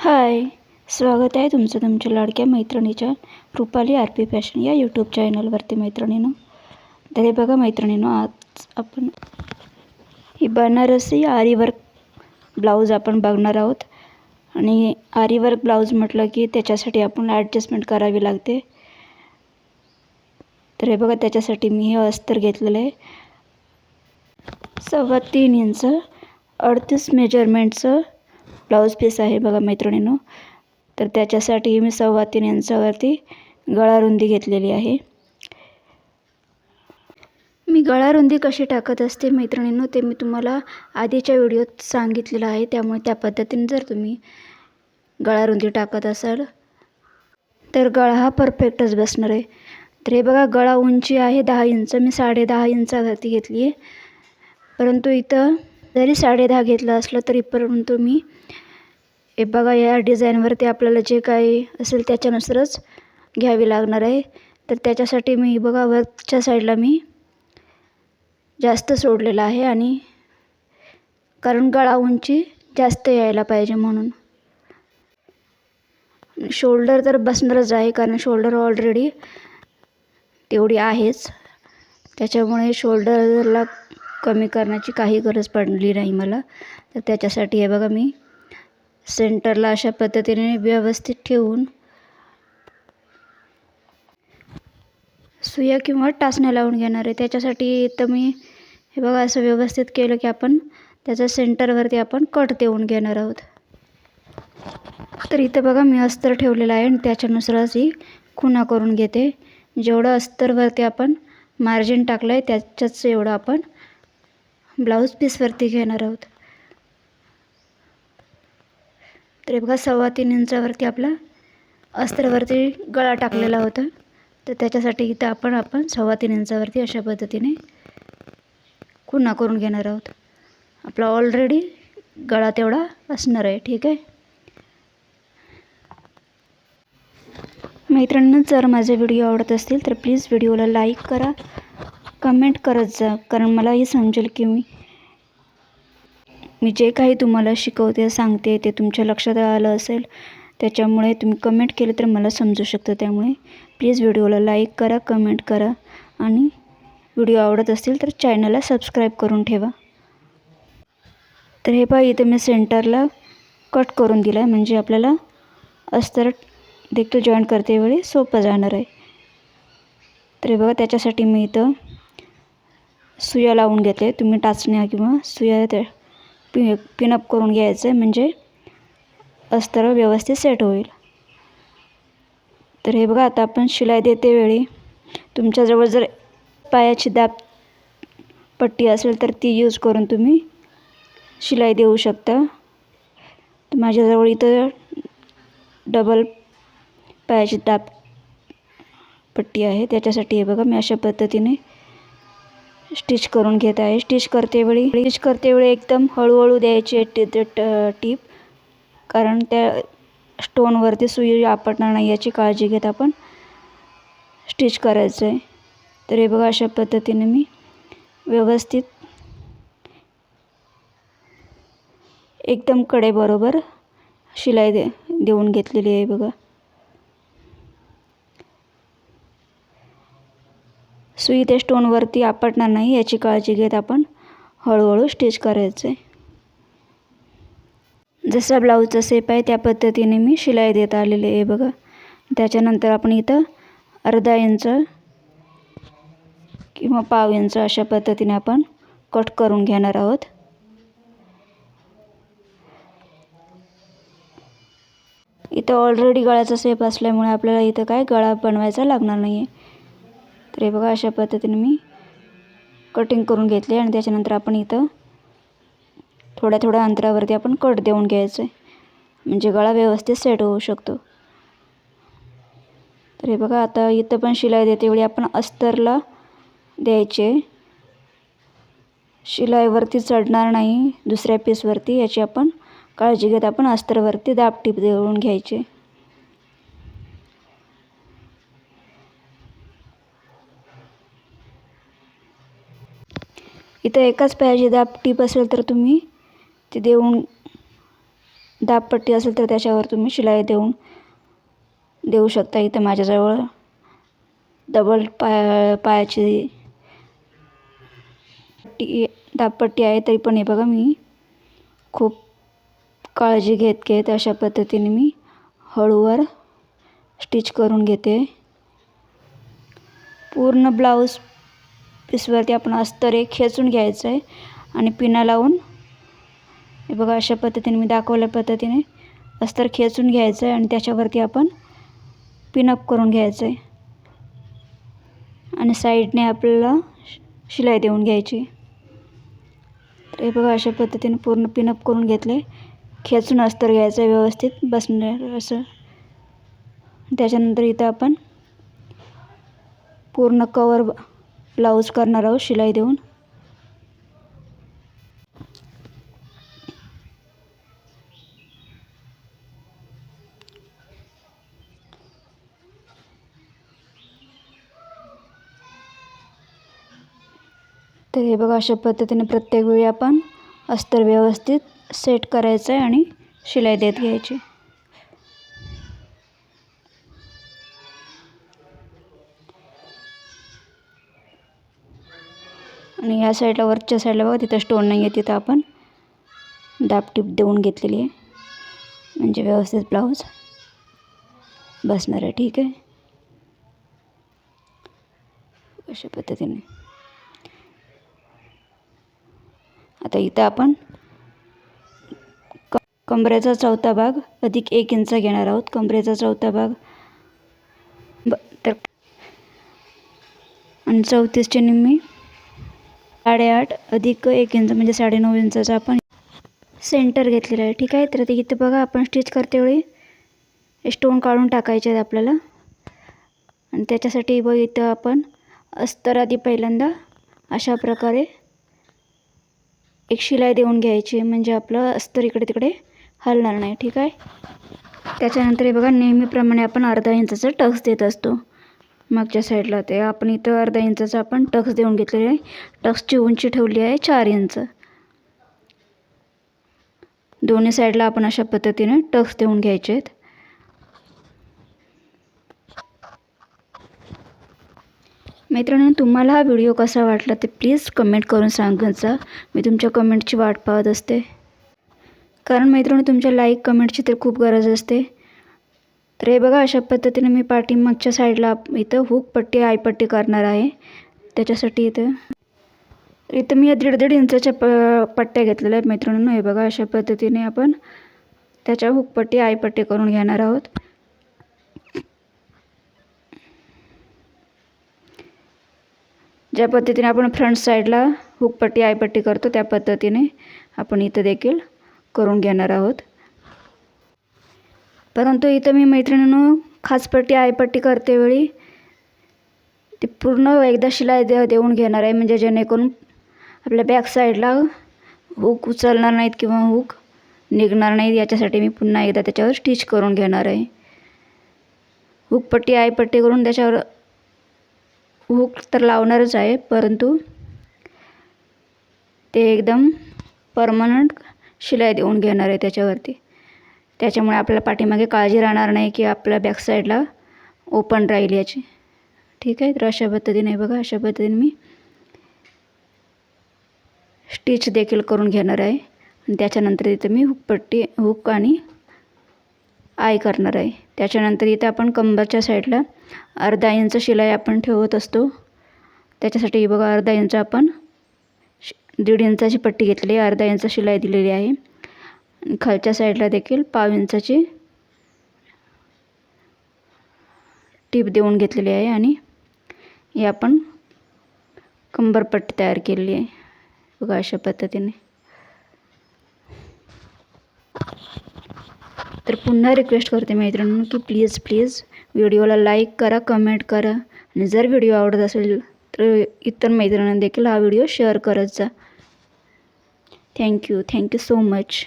हाय, स्वागत आहे तुमचं तुमच्या लाडक्या मैत्रिणीच्या रुपाली आर.पी. फॅशन या यूट्यूब चॅनलवरती मैत्रिणींनो. तर हे बघा मैत्रिणींनो, आज आपण ही बनारसी आरी वर्क ब्लाऊज आपण बघणार आहोत. आणि आरी वर्क ब्लाऊज म्हटलं की त्याच्यासाठी आपण ॲडजस्टमेंट करावी लागते. तर हे बघा, त्याच्यासाठी मी हे अस्तर घेतलेलं आहे 3.25 इंच 38 मेजरमेंटचं ब्लाऊज पीस आहे बघा मैत्रिणींनो. तर त्याच्यासाठी मी 3.25 इंचावरती गळा रुंदी घेतलेली आहे. मी गळा रुंदी कशी टाकत असते मैत्रिणींनो, ते मी तुम्हाला आधीच्या व्हिडिओत सांगितलेलं आहे. त्यामुळे त्या पद्धतीने जर तुम्ही गळा रुंदी टाकत असाल तर गळा हा परफेक्टच बसणार आहे. तर हे बघा, गळा उंची आहे 10 इंच. मी 10.5 इंचावरती घेतली आहे. परंतु इथं जरी 10.5 घेतलं असलं तरी परंतु मी हे बघा, या डिझाईनवरती आपल्याला जे काही असेल त्याच्यानुसारच घ्यावी लागणार आहे. तर त्याच्यासाठी मी बघा, वरच्या साईडला मी जास्त सोडलेला आहे, आणि कारण गळा उंची जास्त यायला पाहिजे म्हणून. शोल्डर तर बसणारच आहे, कारण शोल्डर ऑलरेडी तेवढी आहेच. त्याच्यामुळे शोल्डरला कमी करण्याची काही गरज पडली नाही मला. तर त्याच्यासाठी हे बघा, मी सेंटरला अशा पद्धतीने व्यवस्थित ठेवून सुया किंवा टाचण्या लावून घेणार आहे. त्याच्यासाठी इथं मी हे बघा, असं व्यवस्थित केलं की आपण त्याच्या सेंटरवरती आपण कट देऊन घेणार आहोत. तर इथं बघा, मी अस्तर ठेवलेलं आहे आणि त्याच्यानुसारच ही खुणा करून घेते. जेवढं अस्तरवरती आपण मार्जिन टाकलं आहे त्याच्याच एवढं आपण ब्लाऊज पीसवरती घेणार आहोत. तर बघा, 3.25 इंचावरती आपला अस्तरवरती गळा टाकलेला होता. तर त्याच्यासाठी इथं आपण 3.25 इंचावरती अशा पद्धतीने खुणा करून घेणार आहोत. आपला ऑलरेडी गळा तेवढा असणार आहे. ठीक आहे मैत्रिणींनो, जर माझे व्हिडिओ आवडत असतील तर प्लीज व्हिडिओला लाईक करा, कमेंट करत जा. कारण मलाही समजेल की मी जे काही तुम्हाला शिकवते सांगते ते तुमच्या लक्षात आलं असेल. त्याच्यामुळे तुम्ही कमेंट केलं तर मला समजू शकतं. त्यामुळे प्लीज व्हिडिओला लाईक करा, कमेंट करा, आणि व्हिडिओ आवडत असतील तर चॅनलला सबस्क्राईब करून ठेवा. तर हे पहा, इथं मी सेंटरला कट करून दिला आहे, म्हणजे आपल्याला अस्तर देखील जॉईन करते वेळी सोपं जाणार आहे. तर हे बघा, त्याच्यासाठी मी इथं सुया लावून घेते. तुम्ही टाचण्या किंवा सुया त्या पिनअप करून घ्यायचं आहे, म्हणजे अस्तर व्यवस्थित सेट होईल. तर हे बघा, आता आपण शिलाई देते वेळी तुमच्याजवळ जर पायाची दाब पट्टी असेल तर ती यूज करून तुम्ही शिलाई देऊ शकता. तर माझ्याजवळ इथं डबल पायाची दाब पट्टी आहे. त्याच्यासाठी हे बघा, मी अशा पद्धतीने स्टिच करून घेत आहे. स्टिच करते वेळी एकदम हळूहळू द्यायची टीप, कारण त्या स्टोनवरती सुई आपटणार नाही याची काळजी घेत आपण स्टिच करायचं आहे. तर हे बघा, अशा पद्धतीने मी व्यवस्थित एकदम कडेबरोबर शिलाई देऊन घेतलेली आहे बघा. सुई त्या स्टोनवरती आपटणार नाही याची काळजी घेत आपण हळूहळू स्टिच करायचं आहे. जसा ब्लाऊजचा शेप आहे त्या पद्धतीने मी शिलाई देत आलेली आहे बघा. त्याच्यानंतर आपण इथं अर्धा इंच किंवा पाव इंच अशा पद्धतीने आपण कट करून घेणार आहोत. इथं ऑलरेडी गळ्याचा शेप असल्यामुळे आपल्याला इथं काय गळा बनवायचा लागणार नाही आहे. तर हे बघा, अशा पद्धतीने मी कटिंग करून घेतले, आणि त्याच्यानंतर आपण इथं थोड्या अंतरावरती आपण कट देऊन घ्यायचं आहे, म्हणजे गळा व्यवस्थित सेट होऊ शकतो. तर हे बघा, आता इथं पण शिलाई देते वेळी आपण अस्तरला द्यायचे, शिलाईवरती चढणार नाही दुसऱ्या पीसवरती याची आपण काळजी घेत आपण अस्तरवरती दाब टीप देऊन घ्यायचे. इथं एकाच पायाची दाब टीप असेल तर तुम्ही ती देऊन दाबपट्टी असेल तर त्याच्यावर तुम्ही शिलाई देऊ शकता. इथं माझ्याजवळ डबल पायाची दाबपट्टी आहे, तरी पण हे बघा मी खूप काळजी घेत अशा पद्धतीने मी हळूवार स्टिच करून घेते. पूर्ण ब्लाऊज पीसवरती आपण अस्तर एक खेचून घ्यायचं आहे आणि पिना लावून हे बघा अशा पद्धतीने मी दाखवल्या पद्धतीने अस्तर खेचून घ्यायचं आहे आणि त्याच्यावरती आपण पिनअप करून घ्यायचं आहे आणि साईडने आपल्याला शिलाई देऊन घ्यायची. तर हे बघा अशा पद्धतीने पूर्ण पिनअप करून घेतले. खेचून अस्तर घ्यायचं आहे व्यवस्थित बसणार असं. त्याच्यानंतर इथं आपण पूर्ण कवर ब्लाऊज करणार आहोत शिलाई देऊन. तर हे बघा अशा पद्धतीने प्रत्येक वेळी आपण अस्तर व्यवस्थित सेट करायचं आहे आणि शिलाई देत घ्यायची. आणि या साईडला वरच्या साईडला बघा तिथं स्टोन नाही आहे, तिथं आपण दाबटीप देऊन घेतलेली आहे म्हणजे व्यवस्थित ब्लाऊज बसणार आहे. ठीक आहे, अशा पद्धतीने. आता इथं आपण कमरेचा चौथा भाग अधिक 1 इंच घेणार आहोत. कमरेचा चौथा भाग तर आणि 34चे निम्मी 8.5 अधिक 1 इंच म्हणजे 9.5 इंचाचा आपण सेंटर घेतलेला आहे. ठीक आहे, तर ते इथं बघा आपण स्टिच करतेवेळी स्टोन काढून टाकायचे आहेत आपल्याला आणि त्याच्यासाठी बघ इथं आपण अस्तर आधी पहिल्यांदा अशा प्रकारे एक शिलाई देऊन घ्यायची म्हणजे आपलं अस्तर इकडे तिकडे हलणार नाही. ठीक आहे, त्याच्यानंतर हे बघा नेहमीप्रमाणे आपण अर्धा इंचाचा टक्स देत असतो मागच्या साईडला. ते आपण इथं अर्धा इंचाचा आपण टक्स देऊन घेतलेले आहे. टक्सची उंची ठेवली आहे 4 इंच. दोन्ही साईडला आपण अशा पद्धतीने टक्स देऊन घ्यायचे आहेत. मित्रांनो, तुम्हाला हा व्हिडिओ कसा वाटला ते प्लीज कमेंट करून सांगत जा. मी तुमच्या कमेंटची वाट पाहत असते, कारण मित्रांनो तुमच्या लाईक कमेंटची तर खूप गरज असते. तर हे बघा अशा पद्धतीने मी पाठीमागच्या साईडला इथं हुक पट्टी आयपट्टी करणार आहे. त्याच्यासाठी इथं मी 1.5 इंचाच्या पट्ट्या घेतलेल्या आहेत मित्रांनो. हे बघा अशा पद्धतीने आपण त्याच्या हुकपट्टी आयपट्टी करून घेणार आहोत. ज्या पद्धतीने आपण फ्रंट साईडला हुकपट्टी आयपट्टी करतो त्या पद्धतीने आपण इथं देखील करून घेणार आहोत. परंतु इथं मी मैत्रिणींनो खाचपट्टी आयपट्टी करते वेळी ती पूर्ण एकदा शिलाई देऊन घेणार आहे म्हणजे जेणेकरून आपल्या बॅक साईडला हुक उचलणार नाहीत किंवा हुक निघणार नाहीत. याच्यासाठी मी पुन्हा एकदा त्याच्यावर स्टिच करून घेणार आहे. हुकपट्टी आयपट्टी करून त्याच्यावर हुक तर लावणारच आहे, परंतु ते एकदम परमनंट शिलाई देऊन घेणार आहे त्याच्यावरती. त्याच्यामुळे आपल्याला पाठीमागे काळजी राहणार नाही की आपल्या बॅक साईडला ओपन राहील याची. ठीक आहे, तर अशा पद्धतीने बघा अशा पद्धतीने मी स्टिच देखील करून घेणार आहे आणि त्याच्यानंतर इथं मी हुक आणि आय करणार आहे. त्याच्यानंतर इथं आपण कंबरच्या साईडला अर्धा इंच शिलाई आपण ठेवत असतो. त्याच्यासाठी बघा अर्धा इंच आपण 1.5 इंचाची पट्टी घेतली आहे, अर्धा इंच शिलाई दिलेली आहे आणि खालच्या साईडला देखील पाव इंचाची टीप देऊन घेतलेली आहे आणि हे आपण कंबरपट्टी तयार केलेली आहे बघा अशा पद्धतीने. तर पुन्हा रिक्वेस्ट करते मैत्रिणींनो की प्लीज व्हिडिओला लाईक करा, कमेंट करा आणि जर व्हिडिओ आवडत असेल तर इतर मैत्रिणींना देखील हा व्हिडिओ शेअर करत जा. Thank you so much.